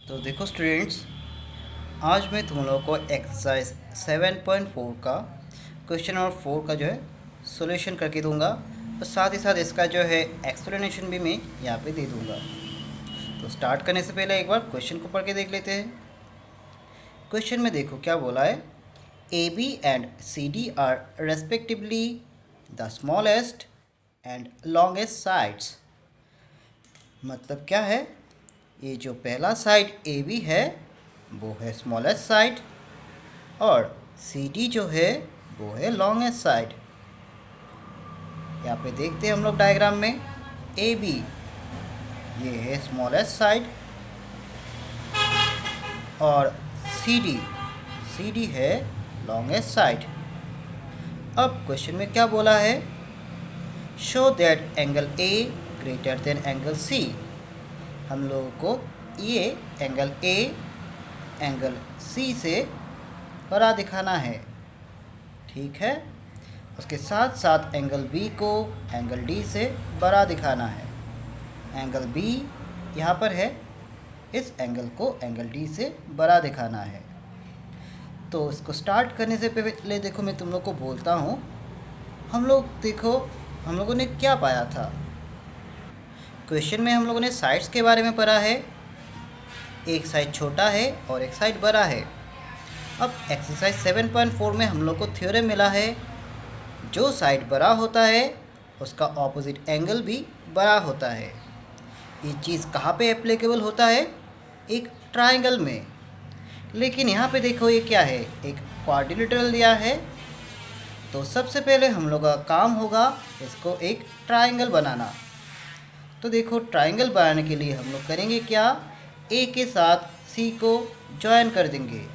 तो देखो स्टूडेंट्स, आज मैं तुम लोगों को एक्सरसाइज 7.4 का क्वेश्चन नंबर 4 का जो है सॉल्यूशन करके दूंगा और साथ ही साथ इसका जो है एक्सप्लेनेशन भी मैं यहाँ पे दे दूंगा। तो स्टार्ट करने से पहले एक बार क्वेश्चन को पढ़ के देख लेते हैं। क्वेश्चन में देखो क्या बोला है, A B and C D are respectively the smallest and longest sides. मतलब क्या है, ये जो पहला साइड ए बी है वो है स्मॉलेस्ट साइड और सी डी जो है वो है लॉन्गेस्ट साइड। यहाँ पे देखते हैं हम लोग डायग्राम में, ए बी ये है स्मॉलेस्ट साइड और सी डी है लॉन्गेस्ट साइड। अब क्वेश्चन में क्या बोला है, show that angle A greater than angle C. हम लोगों को ये एंगल ए एंगल सी से बड़ा दिखाना है, ठीक है। उसके साथ साथ एंगल बी को एंगल डी से बड़ा दिखाना है। एंगल बी यहाँ पर है, इस एंगल को एंगल डी से बड़ा दिखाना है। तो इसको स्टार्ट करने से पहले देखो मैं तुम लोग को बोलता हूँ, हम लोगों ने क्या पाया था। क्वेश्चन में हम लोगों ने साइड्स के बारे में पढ़ा है, एक साइड छोटा है और एक साइड बड़ा है। अब एक्सरसाइज 7.4 में हम लोग को थ्योरम मिला है, जो साइड बड़ा होता है उसका ऑपोजिट एंगल भी बड़ा होता है। ये चीज़ कहाँ पे एप्लीकेबल होता है, एक ट्राइंगल में। लेकिन यहाँ पे देखो ये क्या है, एक क्वाड्रिलेटरल दिया है। तो सबसे पहले हम लोग का काम होगा इसको एक ट्राइंगल बनाना। तो देखो ट्राइंगल बनाने के लिए हम लोग करेंगे क्या, ए के साथ सी को जॉइन कर देंगे।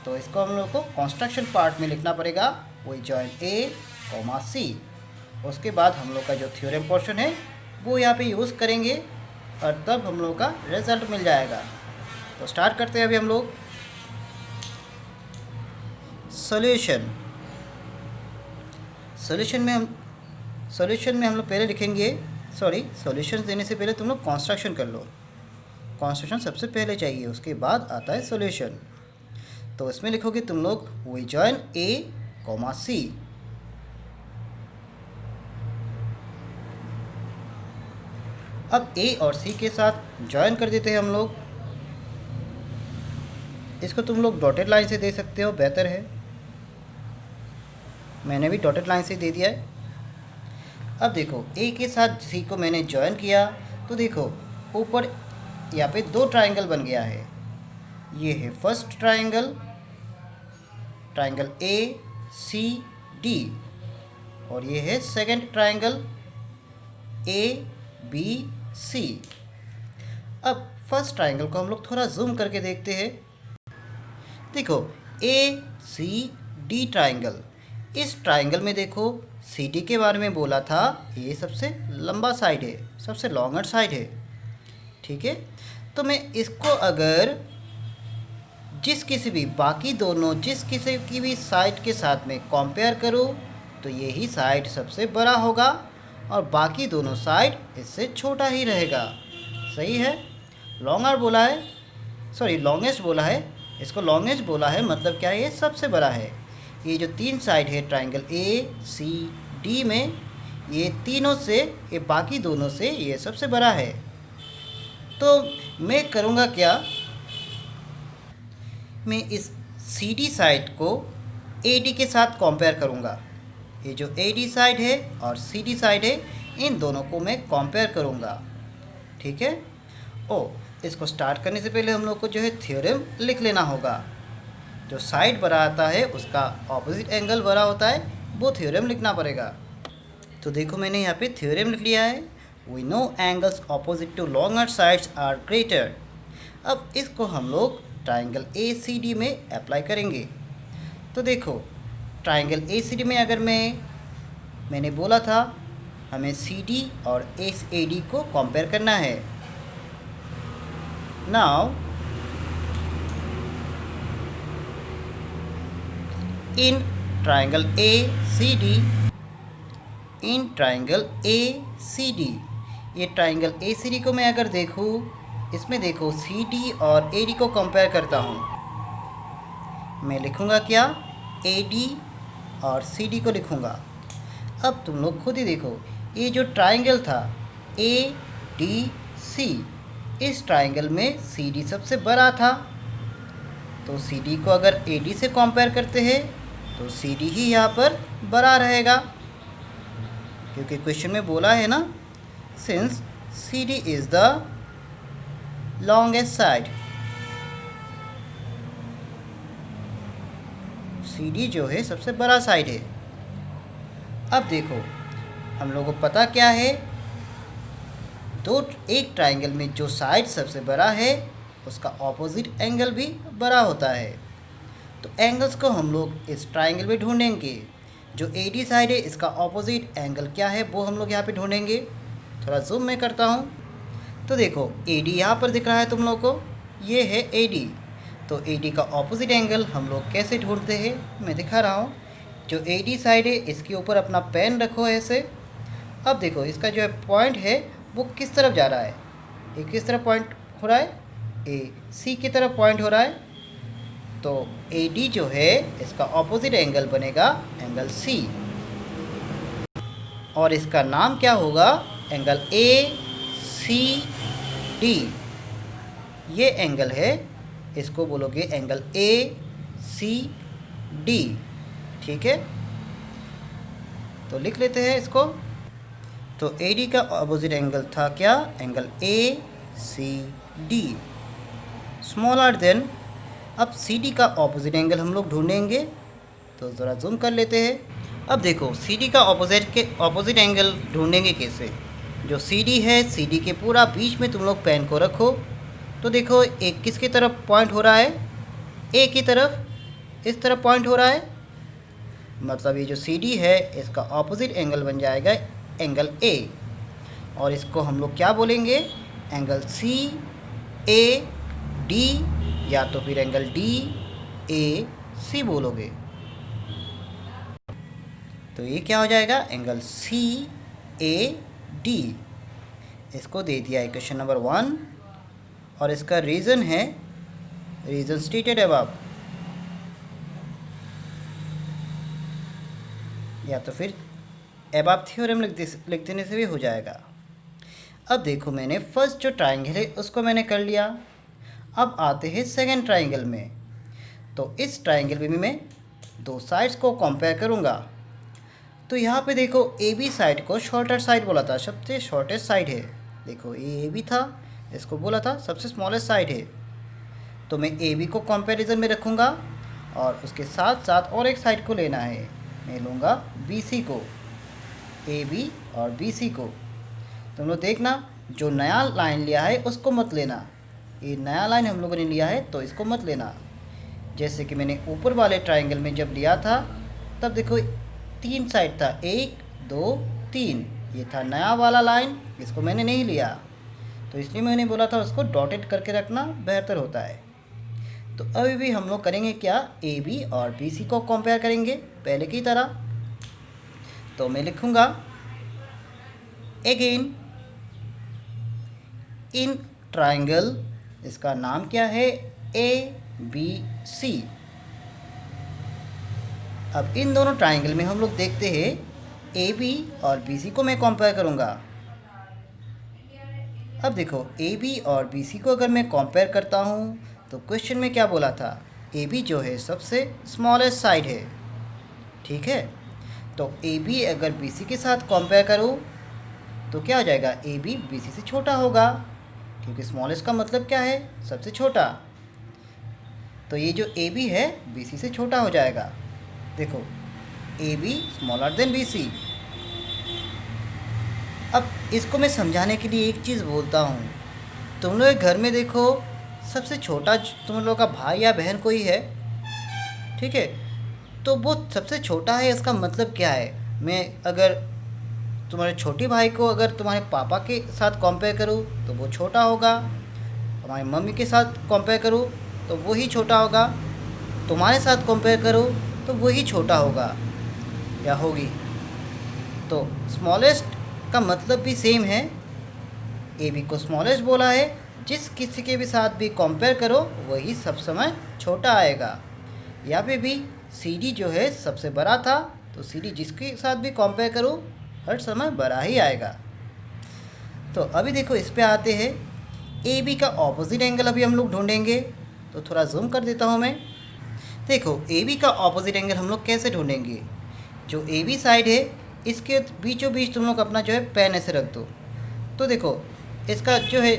तो इसको हम लोग को कंस्ट्रक्शन पार्ट में लिखना पड़ेगा, वही जॉइन ए कॉमा सी। उसके बाद हम लोग का जो थ्योरम पोर्शन है वो यहाँ पे यूज़ करेंगे और तब हम लोग का रिजल्ट मिल जाएगा। तो स्टार्ट करते हैं अभी हम लोग सॉल्यूशन। सॉल्यूशन में हम लोग पहले लिखेंगे, सॉल्यूशन देने से पहले तुम लोग कंस्ट्रक्शन कर लो। कंस्ट्रक्शन सबसे पहले चाहिए, उसके बाद आता है सॉल्यूशन। तो इसमें लिखोगे तुम लोग वी जॉइन ए कॉमा सी। अब ए और सी के साथ जॉइन कर देते हैं हम लोग। इसको तुम लोग डॉटेड लाइन से दे सकते हो, बेहतर है। मैंने भी डॉटेड लाइन से दे दिया है। अब देखो ए के साथ सी को मैंने जॉइन किया, तो देखो ऊपर यहाँ पे दो ट्राइंगल बन गया है। ये है first triangle, triangle A C D, और ये है second triangle A B C. अब फर्स्ट ट्राइंगल को हम लोग थोड़ा जूम करके देखते हैं। देखो ए सी डी ट्राइंगल, इस ट्राइंगल में देखो सी डी के बारे में बोला था, ये सबसे लंबा साइड है, सबसे लॉन्गर साइड है, ठीक है। तो मैं इसको अगर जिस किसी की भी साइड के साथ में कंपेयर करूँ तो यही साइड सबसे बड़ा होगा और बाकी दोनों साइड इससे छोटा ही रहेगा। सही है, लॉन्गेस्ट बोला है, इसको लॉन्गेस्ट बोला है, मतलब क्या है, ये सबसे बड़ा है। ये जो तीन साइड है ट्राइंगल ए सी डी में, ये तीनों से, ये बाकी दोनों से ये सबसे बड़ा है। तो मैं करूँगा क्या, मैं इस सी डी साइड को ए डी के साथ कंपेयर करूँगा। ये जो ए डी साइड है और सी डी साइड है, इन दोनों को मैं कंपेयर करूँगा, ठीक है। इसको स्टार्ट करने से पहले हम लोग को जो है थ्योरम लिख लेना होगा। जो साइड बड़ा आता है उसका ऑपोजिट एंगल बड़ा होता है, वो थ्योरम लिखना पड़ेगा। तो देखो मैंने यहाँ पे थ्योरम लिख लिया है, we know angles opposite to longer sides are greater. अब इसको हम लोग ट्राइंगल ए सी डी में अप्लाई करेंगे। तो देखो ट्राइंगल ए सी डी में अगर मैंने बोला था हमें सी डी और एस ए डी को कंपेयर करना है। Now in triangle A C D, ये ट्राइंगल ए सी डी को मैं अगर देखूँ इसमें देखो सी डी और ए डी को कंपेयर करता हूँ। मैं लिखूँगा क्या, ए डी और सी डी को लिखूँगा। अब तुम लोग खुद ही देखो, ये जो ट्राइंगल था ए डी सी, इस ट्राइंगल में सी डी सबसे बड़ा था, तो सी डी को अगर ए डी से कंपेयर करते हैं तो सी डी ही यहाँ पर बड़ा रहेगा, क्योंकि क्वेश्चन में बोला है ना, since C D is the longest side. C D जो है सबसे बड़ा साइड है। अब देखो हम लोगों को पता क्या है, एक ट्राइंगल में जो साइड सबसे बड़ा है उसका ऑपोजिट एंगल भी बड़ा होता है। तो एंगल्स को हम लोग इस ट्राइंगल में ढूंढेंगे। जो ए डी साइड है इसका ऑपोजिट एंगल क्या है वो हम लोग यहाँ पे ढूंढेंगे। थोड़ा जूम में करता हूँ तो देखो ए डी यहाँ पर दिख रहा है तुम लोग को, ये है ए डी। तो ए डी का ऑपोजिट एंगल हम लोग कैसे ढूंढते हैं मैं दिखा रहा हूँ। जो ए डी साइड है इसके ऊपर अपना पेन रखो ऐसे। अब देखो इसका जो है पॉइंट है वो किस तरफ जा रहा है, ये किस तरफ पॉइंट हो रहा है, ए सी की तरफ पॉइंट हो रहा है। तो ए डी जो है इसका ऑपोजिट एंगल बनेगा एंगल सी, और इसका नाम क्या होगा, एंगल ए सी डी। ये एंगल है, इसको बोलोगे एंगल ए सी डी। ठीक है, तो लिख लेते हैं इसको। तो ए डी का ऑपोजिट एंगल था क्या, angle A C D, smaller than. अब सी डी का ऑपोजिट एंगल हम लोग ढूंढेंगे, तो ज़रा जूम कर लेते हैं। अब देखो सी डी का ऑपोजिट एंगल ढूंढेंगे कैसे। जो सी डी है, सी डी के पूरा बीच में तुम लोग पेन को रखो। तो देखो एक किसकी तरफ पॉइंट हो रहा है, ए की तरफ, इस तरफ पॉइंट हो रहा है। मतलब ये जो सी डी है इसका ऑपोजिट एंगल बन जाएगा एंगल ए, और इसको हम लोग क्या बोलेंगे, एंगल सी ए डी, या तो फिर एंगल डी ए सी बोलोगे। तो ये क्या हो जाएगा, एंगल सी ए डी। इसको दे दिया है क्वेश्चन नंबर 1, और इसका रीज़न है, रीज़न स्टेटेड अबव, या तो फिर अबव थ्योरम लिख देने से भी हो जाएगा। अब देखो मैंने फर्स्ट जो ट्राइंगल है उसको मैंने कर लिया। अब आते हैं सेकंड ट्राइंगल में। तो इस ट्राइंगल में भी मैं दो साइड्स को कंपेयर करूँगा। तो यहाँ पे देखो ए बी साइड को शॉर्टर साइड बोला था, सबसे शॉर्टेस्ट साइड है। देखो ए बी था, इसको बोला था सबसे स्मॉलेस्ट साइड है। तो मैं ए बी को कंपैरिजन में रखूँगा, और उसके साथ साथ और एक साइड को लेना है। मैं लूँगा बी सी को, ए बी और बी सी को। तुम लोग देखना, जो नया लाइन लिया है उसको मत लेना। ये नया लाइन हम लोगों ने लिया है तो इसको मत लेना। जैसे कि मैंने ऊपर वाले ट्राइंगल में जब लिया था तब देखो 3 साइड था, 1 2 3, ये था नया वाला लाइन, इसको मैंने नहीं लिया। तो इसलिए मैंने बोला था उसको डॉटेड करके रखना बेहतर होता है। तो अभी भी हम लोग करेंगे क्या, ए बी और बी सी को कंपेयर करेंगे पहले की तरह। तो मैं लिखूँगा अगेन इन ट्राइंगल, इसका नाम क्या है, ए बी सी। अब इन दोनों ट्राइंगल में हम लोग देखते हैं ए बी और बी सी को मैं कंपेयर करूँगा। अब देखो ए बी और बी सी को अगर मैं कंपेयर करता हूँ तो क्वेश्चन में क्या बोला था, ए बी जो है सबसे स्मॉलेस्ट साइड है। ठीक है, तो ए बी अगर बी सी के साथ कंपेयर करूँ तो क्या हो जाएगा, ए बी बी सी से छोटा होगा, क्योंकि स्मॉलेस्ट का मतलब क्या है, सबसे छोटा। तो ये जो ए बी है बी सी से छोटा हो जाएगा। देखो A B smaller than B C. अब इसको मैं समझाने के लिए एक चीज़ बोलता हूँ। तुम लोग घर में देखो, सबसे छोटा तुम लोग का भाई या बहन कोई है, ठीक है, तो वो सबसे छोटा है, इसका मतलब क्या है। मैं अगर तुम्हारे छोटे भाई को अगर तुम्हारे पापा के साथ कंपेयर करूँ तो वो छोटा होगा, हमारी मम्मी के साथ कंपेयर करूँ तो वो ही छोटा होगा, तुम्हारे साथ कंपेयर करूँ तो वही छोटा होगा या होगी। तो स्मॉलेस्ट का मतलब भी सेम है, ए बी को स्मॉलेस्ट बोला है, जिस किसी के भी साथ भी कंपेयर करो वही सब समय छोटा आएगा। यहाँ पे भी सी डी जो है सबसे बड़ा था, तो सी डी जिसके साथ भी कंपेयर करो हर समय बड़ा ही आएगा। तो अभी देखो इस पे आते हैं, ए बी का ऑपोजिट एंगल अभी हम लोग ढूंढेंगे। तो थोड़ा जूम कर देता हूँ मैं। देखो ए बी का ऑपोजिट एंगल हम लोग कैसे ढूंढेंगे। जो ए बी साइड है इसके बीचों बीच तुम लोग अपना जो है पेन ऐसे रख दो। तो देखो इसका जो है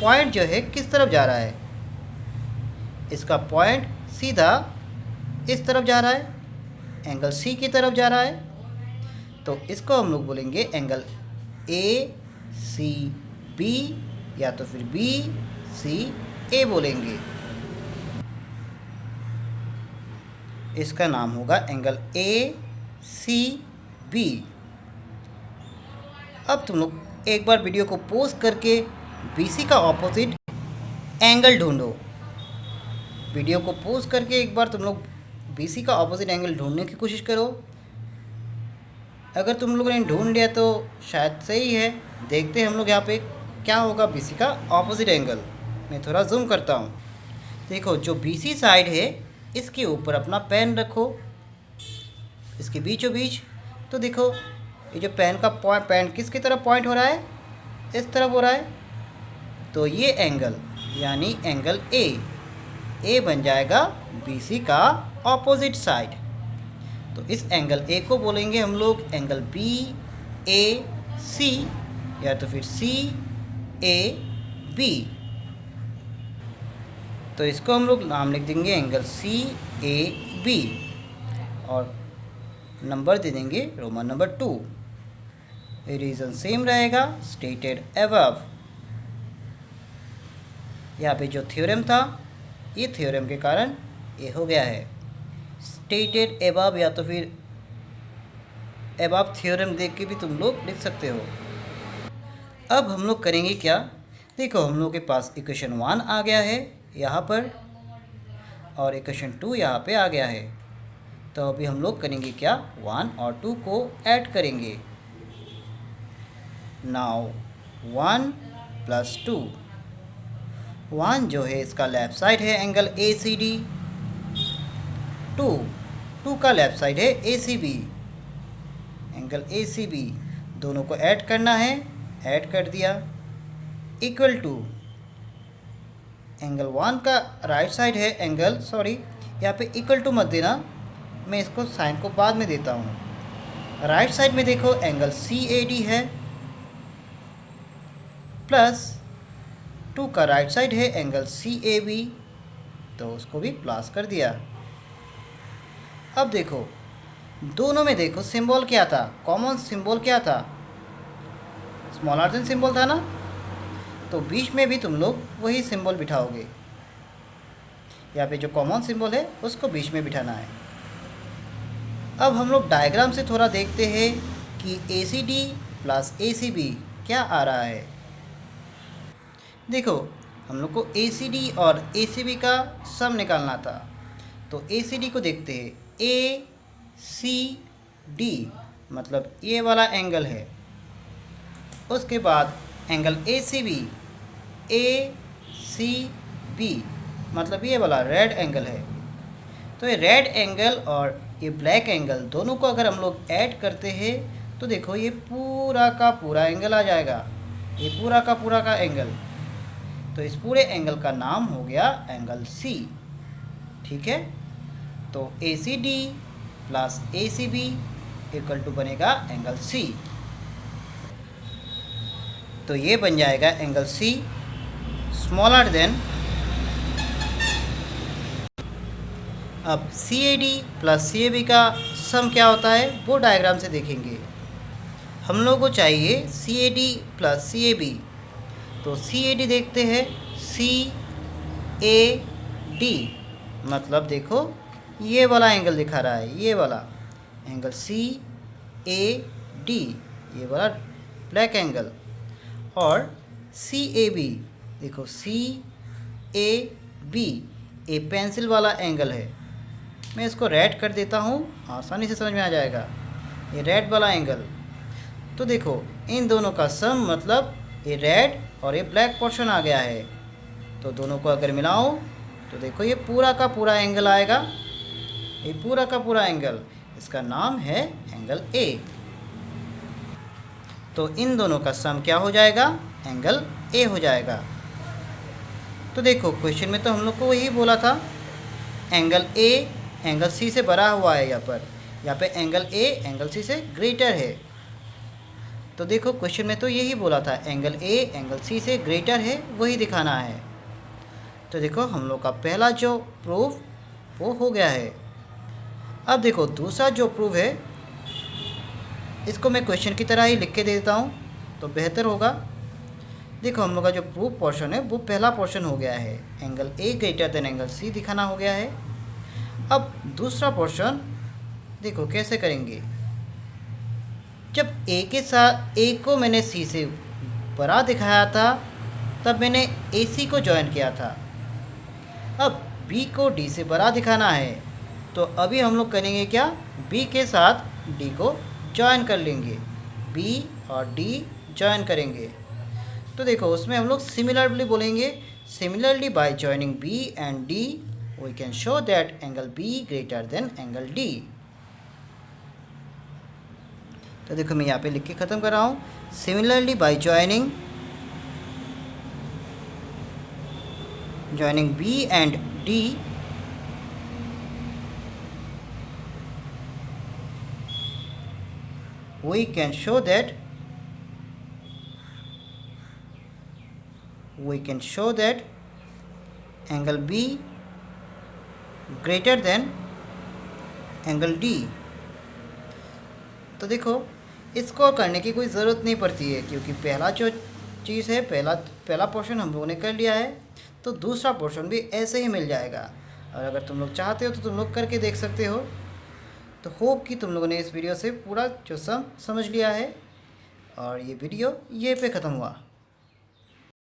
पॉइंट जो है किस तरफ जा रहा है, इसका पॉइंट सीधा इस तरफ जा रहा है, एंगल सी की तरफ जा रहा है। तो इसको हम लोग बोलेंगे एंगल ए सी बी, या तो फिर बी सी ए बोलेंगे। इसका नाम होगा एंगल ए सी बी। अब तुम लोग एक बार वीडियो को पॉज करके BC का ऑपोजिट एंगल ढूंढो। वीडियो को पॉज करके एक बार तुम लोग BC का ऑपोजिट एंगल ढूंढने की कोशिश करो। अगर तुम लोगों ने ढूंढ लिया तो शायद सही है। देखते हैं हम लोग यहाँ पे क्या होगा BC का ऑपोजिट एंगल। मैं थोड़ा जूम करता हूँ। देखो जो BC साइड है इसके ऊपर अपना पेन रखो, इसके बीचों बीच। तो देखो ये जो पेन का पेन किसकी तरफ पॉइंट हो रहा है, इस तरफ हो रहा है। तो ये एंगल यानी एंगल ए बन जाएगा BC का ऑपोजिट साइड। तो इस एंगल ए को बोलेंगे हम लोग एंगल BAC, या तो फिर CAB। तो इसको हम लोग नाम लिख देंगे एंगल CAB और नंबर दे देंगे रोमन नंबर 2। रीज़न सेम रहेगा, स्टेटेड अबव। यहाँ पे जो थ्योरम था ये थ्योरम के कारण ये हो गया है स्टेटेड अबव, या तो फिर अबव थ्योरम देख के भी तुम लोग लिख सकते हो। अब हम लोग करेंगे क्या, देखो हम लोग के पास इक्वेशन 1 आ गया है यहाँ पर और इक्वेशन 2 यहाँ पे आ गया है। तो अभी हम लोग करेंगे क्या, 1 और 2 को ऐड करेंगे। नाउ 1 + 2। 1 जो है इसका लेफ़्ट साइड है एंगल ACD, 2 का लेफ़्ट साइड है ACB, एंगल ACB। दोनों को ऐड करना है, ऐड कर दिया, इक्वल टू एंगल 1 का राइट साइड है एंगल, सॉरी यहाँ पे इक्वल टू मत देना, मैं इसको साइन को बाद में देता हूँ। राइट साइड में देखो एंगल CAD है, प्लस 2 का राइट साइड है एंगल CAB, तो उसको भी प्लस कर दिया। अब देखो दोनों में देखो सिंबल क्या था, कॉमन सिंबल क्या था, स्मॉल आर देन सिंबल था ना। तो बीच में भी तुम लोग वही सिंबल बिठाओगे, यहाँ पे जो कॉमन सिंबल है उसको बीच में बिठाना है। अब हम लोग डायग्राम से थोड़ा देखते हैं कि ACD + ACB क्या आ रहा है। देखो हम लोग को ACD और ACB का सम निकालना था। तो ACD को देखते हैं, ACD मतलब ये वाला एंगल है। उसके बाद एंगल ACB, ACB मतलब ये वाला रेड एंगल है। तो ये रेड एंगल और ये ब्लैक एंगल दोनों को अगर हम लोग ऐड करते हैं तो देखो ये पूरा का पूरा एंगल आ जाएगा, ये पूरा का एंगल। तो इस पूरे एंगल का नाम हो गया एंगल C, ठीक है। तो ACD + ACB = बनेगा एंगल C। तो ये बन जाएगा एंगल C स्मॉलर देन। अब CAD + CAB का सम क्या होता है वो डायग्राम से देखेंगे। हम लोगों को चाहिए CAD + CAB। तो CAD देखते हैं, CAD मतलब देखो ये वाला एंगल दिखा रहा है, ये वाला एंगल CAD, ये वाला ब्लैक एंगल। और CAB देखो, CAB ये पेंसिल वाला एंगल है। मैं इसको रेड कर देता हूँ, आसानी से समझ में आ जाएगा, ये रेड वाला एंगल। तो देखो इन दोनों का सम मतलब ये रेड और ये ब्लैक पोर्शन आ गया है। तो दोनों को अगर मिलाओ तो देखो ये पूरा का पूरा एंगल आएगा, ये पूरा का पूरा एंगल, इसका नाम है एंगल ए। तो इन दोनों का सम क्या हो जाएगा? एंगल ए हो जाएगा। तो देखो क्वेश्चन में तो हम लोग को यही बोला था, एंगल ए एंगल सी से बड़ा हुआ है। यहाँ पे एंगल ए एंगल सी से ग्रेटर है। तो देखो क्वेश्चन में तो यही बोला था, एंगल ए एंगल सी से ग्रेटर है, वही दिखाना है। तो देखो हम लोग का पहला जो प्रूफ वो हो गया है। अब देखो दूसरा जो प्रूफ है, इसको मैं क्वेश्चन की तरह ही लिख के दे देता हूँ तो बेहतर होगा। देखो हम लोग का जो प्रूफ पोर्शन है वो पहला पोर्शन हो गया है, angle A greater than angle C दिखाना हो गया है। अब दूसरा पोर्शन देखो कैसे करेंगे। जब ए के साथ ए को मैंने सी से बड़ा दिखाया था तब मैंने ए सी को ज्वाइन किया था। अब बी को डी से बड़ा दिखाना है तो अभी हम लोग करेंगे क्या, बी के साथ डी को ज्वाइन कर लेंगे, बी और डी ज्वाइन करेंगे। तो देखो उसमें हम लोग सिमिलरली बोलेंगे, similarly by joining B and D we can show that angle B greater than angle D. तो देखो मैं यहाँ पे लिख के ख़त्म कर रहा हूँ, similarly by joining B and D we can show that angle B greater than angle D। तो देखो इसको करने की कोई ज़रूरत नहीं पड़ती है क्योंकि पहला जो चीज़ है, पहला पोर्शन हम लोगों ने कर लिया है, तो दूसरा पोर्शन भी ऐसे ही मिल जाएगा। और अगर तुम लोग चाहते हो तो तुम लोग करके देख सकते हो। तो होप कि तुम लोगों ने इस वीडियो से पूरा जो समझ लिया है। और ये वीडियो ये पे ख़त्म हुआ।